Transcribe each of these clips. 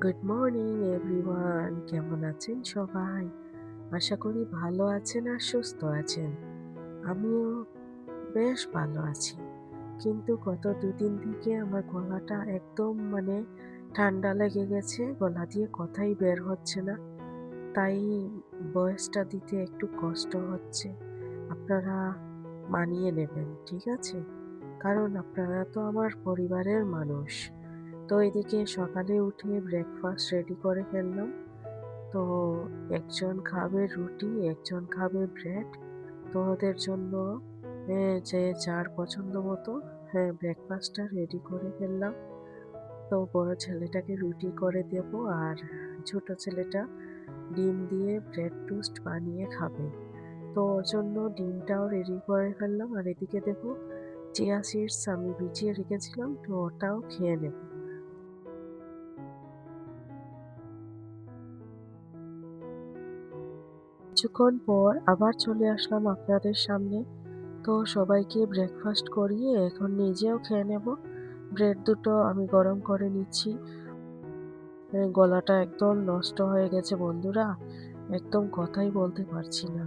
Good morning everyone, কেমন আছেন সবাই? আশা করি ভালো আছেন আর সুস্থ আছেন। আমিও বেশ ভালো আছি। কিন্তু গত ২ দিন থেকে আমার গলাটা একদম ঠান্ডা লেগে গেছে। গলা দিয়ে কথাই বের হচ্ছে না। তাই ভয়েসটা দিতে একটু কষ্ট হচ্ছে। আপনারা মানিয়ে নেবেন, ঠিক আছে? কারণ আপনারা তো আমার পরিবারের মানুষ। তো এদিকে সকালে উঠে ব্রেকফাস্ট রেডি করে ফেললাম। তো একজন খাবে রুটি, একজন খাবে ব্রেড। তো ওদের জন্য যে যার পছন্দ মতো ব্রেকফাস্টটা রেডি করে ফেললাম। তো বড় ছেলেটাকে রুটি করে দেব, আর ছোট ছেলেটা ডিম দিয়ে ব্রেড টোস্ট বানিয়ে খাবে। তো ওর জন্য ডিমটাও রেডি করে ফেললাম, আর এদিকে দেখো চিয়া সিডস আমি ভিজিয়ে রেখেছিলাম, তো ওটাও খেয়ে নেব। কিছুক্ষণ পর আবার চলে আসলাম আপনাদের সামনে। তো সবাইকে ব্রেকফাস্ট করিয়ে এখন নিজেও খেয়ে নেব। ব্রেড দুটো আমি গরম করে নিচ্ছি। গলাটা একদম নষ্ট হয়ে গেছে বন্ধুরা। একদম কথাই বলতে পারছি না।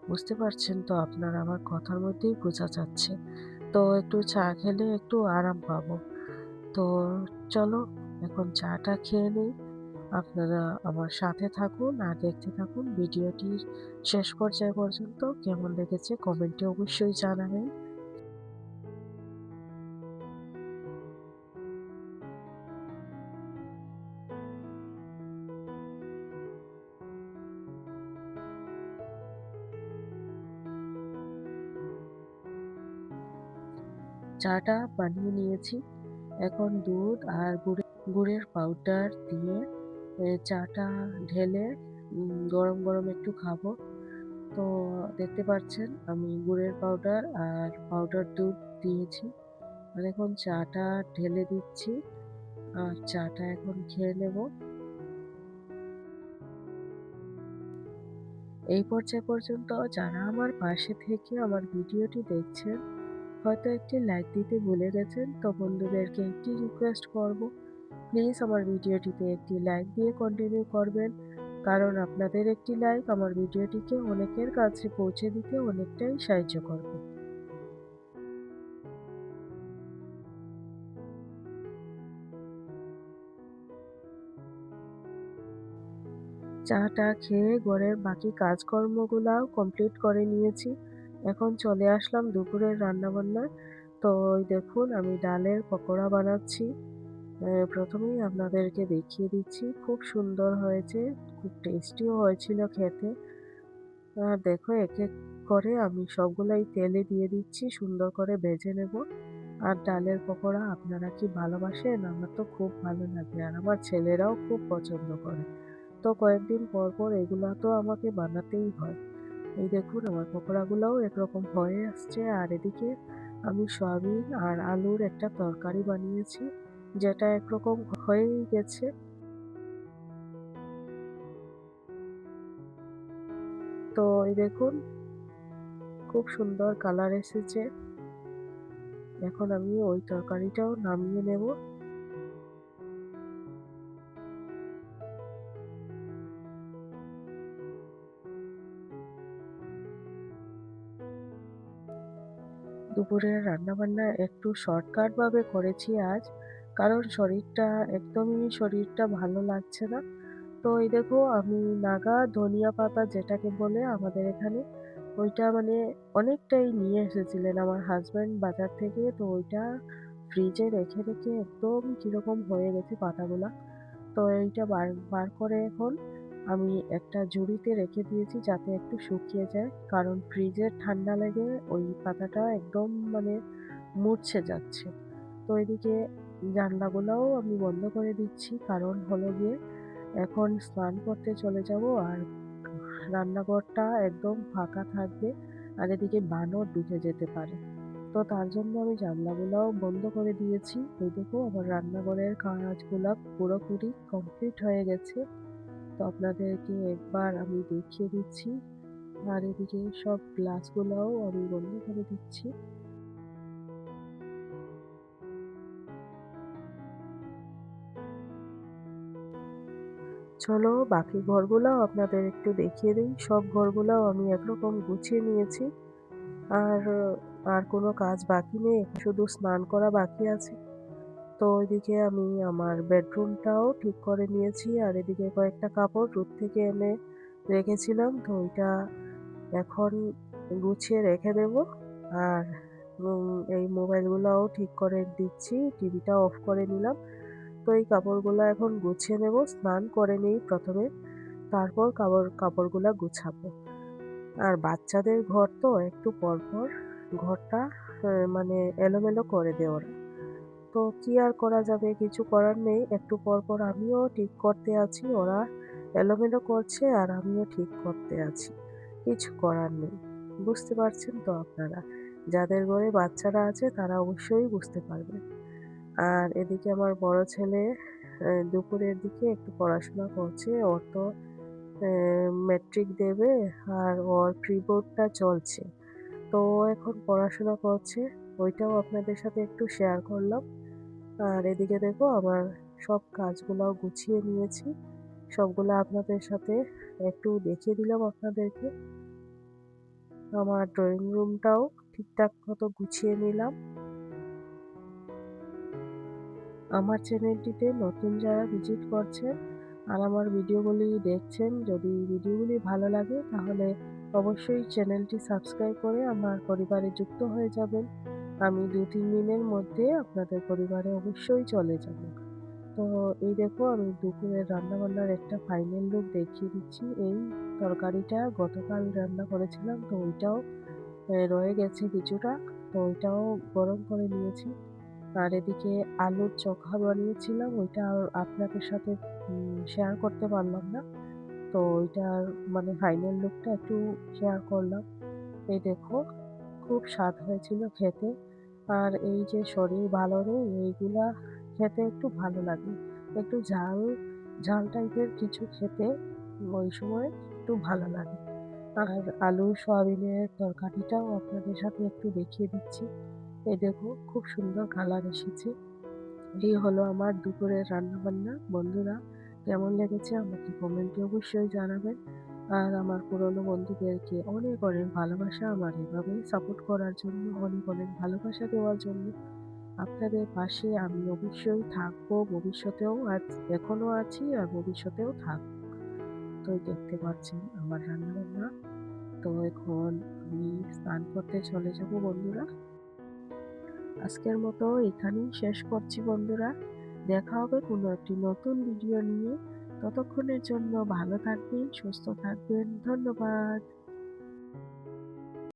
বুঝতে পারছেন তো আপনারা, আমার কথার মধ্যেই বোঝা যাচ্ছে। তো একটু চা খেলে একটু আরাম পাবো। তো চলো এখন চাটা খেয়ে নেই। আপনারা আমার সাথে থাকুন আর দেখতে থাকুন ভিডিওটির শেষ পর্যায় পর্যন্ত। কেমন লেগেছে কমেন্টে অবশ্যই জানাবেন। চাটা বানিয়ে নিয়েছি। এখন দুধ আর গুড়ের পাউডার দিয়ে চাটা ঢেলে গরম গরম একটু খাবো। তো দেখতে পাচ্ছেন আমি গুড়ের পাউডার আর পাউডার দুধ দিয়েছি। আর এখন চাটা ঢেলে দিচ্ছি, আর চাটা এখন খেয়ে নেব। এই পর্যায় পর্যন্ত যারা আমার পাশে থেকে আমার ভিডিওটি দেখছেন, হয়তো একটি লাইক দিতে ভুলে গেছেন। তো বন্ধুদেরকে একটি রিকোয়েস্ট করব, প্লিজ আমার ভিডিওটিতে একটি লাইক দিয়ে কন্টিনিউ করবেন। কারণ আপনাদের একটি লাইক আমার ভিডিওটিকে অনেকের কাছে পৌঁছে দিতে অনেকটাই সাহায্য করবে। চাটা খেয়ে ঘরের বাকি কাজকর্মগুলাও কমপ্লিট করে নিয়েছি। এখন চলে আসলাম দুপুরের রান্নাবান্নায়। তো ওই দেখুন আমি ডালের পকোড়া বানাচ্ছি। প্রথমেই আপনাদেরকে দেখিয়ে দিচ্ছি। খুব সুন্দর হয়েছে, খুব টেস্টিও হয়েছিল খেতে। দেখো এক এক করে আমি সবগুলাই তেলে দিয়ে দিচ্ছি, সুন্দর করে ভেজে নেব। আর ডালের পকোড়া আপনারা কি ভালোবাসেন? আমার তো খুব ভালো লাগে, আর আমার ছেলেরাও খুব পছন্দ করে। তো কয়েকদিন পর পর এগুলা তো আমাকে বানাতেই হয়। এই দেখুন আমার পকোড়াগুলোও একরকম হয়ে আসছে, আর এদিকে আমি সয়াবিন আর আলুর একটা তরকারি বানিয়েছি, যেটা একরকম হয়েই গেছে। তো এই দেখুন খুব সুন্দর কালার এসেছে। এখন আমি ওই তরকারিটাও নামিয়ে নেব। দুপুরের রান্নাবান্না একটু শর্টকাট ভাবে করেছি আজ। কারণ শরীরটা ভালো লাগছে না। তো এই দেখো আমি নাগা ধনিয়া পাতা যেটাকে বলে আমাদের এখানে, ওইটা অনেকটাই নিয়ে এসেছিলেন আমার হাসব্যান্ড বাজার থেকে। তো ওইটা ফ্রিজে রেখে রেখে একদম কিরকম হয়ে গেছে পাতাগুলা। তো এইটা বার বার করে এখন আমি একটা ঝুড়িতে রেখে দিয়েছি যাতে একটু শুকিয়ে যায়। কারণ ফ্রিজের ঠান্ডা লেগে ওই পাতাটা একদম মুরছে যাচ্ছে। তো এদিকে জানলাগুলোও আমি বন্ধ করে দিচ্ছি, কারণ হলো গিয়ে এখন স্নান করতে চলে যাব, আর রান্নাঘরটা একদম ফাঁকা থাকবে, আর এদিকে বানর ঢুকে যেতে পারে। তো তার জন্য আমি জানলাগুলোও বন্ধ করে দিয়েছি। এই দেখো আমার রান্নাঘরের কাজগুলা পুরোপুরি কমপ্লিট হয়ে গেছে। তো আপনাদেরকে একবার আমি দেখিয়ে দিচ্ছি। আর এদিকে সব গ্লাসগুলোও আমি বন্ধ করে দিচ্ছি। চলো বাকি ঘরগুলাও আপনাদের একটু দেখিয়ে দিই। সব ঘরগুলাও আমি একরকম গুছিয়ে নিয়েছি। আর আর কোনো কাজ বাকি নেই। শুধু স্নান করা বাকি আছে। তো ওইদিকে আমি আমার বেডরুমটাও ঠিক করে নিয়েছি। আর এদিকে কয়েকটা কাপড় রোদ থেকে এনে রেখেছিলাম। তো ওইটা এখন গুছিয়ে রেখে দেব। আর এই মোবাইলগুলাও ঠিক করে দিচ্ছি। টিভিটা অফ করে নিলাম। তো এই কাপড়গুলা এখন গুছিয়ে নেব। স্নান করে নিই ১ম এ। তারপর কাপড়গুলা গুছাবো। আর বাচ্চাদের ঘর তো একটু পরপর ঘরটা মানে এলোমেলো করে দেয় ওরা। তো কি আর করা যাবে? কিছু করার নেই। একটু পরপর আমিও ঠিক করতে আছি। ওরা এলোমেলো করছে আর আমিও ঠিক করতে আছি। কিছু করার নেই। বুঝতে পারছেন তো আপনারা? যাদের ঘরে বাচ্চারা আছে তারা অবশ্যই বুঝতে পারবে। আর এদিকে আমার বড় ছেলে দুপুরের দিকে একটু পড়াশোনা করছে। ওর তো মেট্রিক দেবে আর ওর প্রি বোর্ডটা চলছে। তো ও এখন পড়াশোনা করছে। ওইটাও আপনাদের সাথে একটু শেয়ার করলাম। আর এদিকে দেখো আমার সব কাজগুলাও গুছিয়ে নিয়েছি। সবগুলা আপনাদের সাথে একটু দেখিয়ে দিলাম আপনাদেরকে। আমার ড্রয়িং রুমটাও ঠিকঠাক মতো গুছিয়ে নিলাম। আমার চ্যানেলটিতে নতুন যারা ভিজিট করছেন আর আমার ভিডিওগুলি দেখছেন, যদি ভিডিওগুলি ভালো লাগে তাহলে অবশ্যই চ্যানেলটি সাবস্ক্রাইব করে আমার পরিবারে যুক্ত হয়ে যাবেন। আমি ২-৩ দিনের মধ্যে আপনাদের পরিবারে অবশ্যই চলে যাব। তো এই দেখো আমি দুপুরের রান্নাবান্নার একটা ফাইনাল লুক দেখিয়ে দিচ্ছি। এই তরকারিটা গতকাল রান্না করেছিলাম, তো ওইটাও রয়ে গেছে কিছুটা। তো ওইটাও গরম করে নিয়েছি। আর এদিকে আলুর চোখা বানিয়েছিলাম, ওইটা আর আপনাদের সাথে শেয়ার করতে পারলাম না। তো ওইটার মানে ফাইনাল লুকটা একটু শেয়ার করলাম। এই দেখো খুব স্বাদ হয়েছিল খেতে। আর এই যে শরীর ভালো নেই এইগুলা খেতে একটু ভালো লাগে। একটু ঝাল, ঝাল টাইপের কিছু খেতে ওই সময় একটু ভালো লাগে। আর আলু সয়াবিনের তরকারিটাও আপনাদের সাথে একটু দেখিয়ে দিচ্ছি। এই দেখো খুব সুন্দর কালার এসেছে। এই হলো আমার দুপুরের রান্নাবান্না। বন্ধুরা কেমন লেগেছে আমাকে কমেন্টে অবশ্যই জানাবেন। আর আমার পুরনো বন্ধুদেরকে অনেক, অনেক ভালোবাসা আমার এভাবে সাপোর্ট করার জন্য, অনেক, অনেক ভালোবাসা দেওয়ার জন্য। আপনাদের পাশে আমি অবশ্যই থাকবো ভবিষ্যতেও এখনো আছি আর ভবিষ্যতেও থাকবো। তো দেখতে পাচ্ছেন আমার রান্নাবান্না। তো এখন আমি স্নান করতে চলে যাব বন্ধুরা। আজকের মতো এখানেই শেষ করছি বন্ধুরা। দেখা হবে কোনো একটি নতুন ভিডিও নিয়ে। ততক্ষণের জন্য ভালো থাকবেন, সুস্থ থাকবেন। ধন্যবাদ।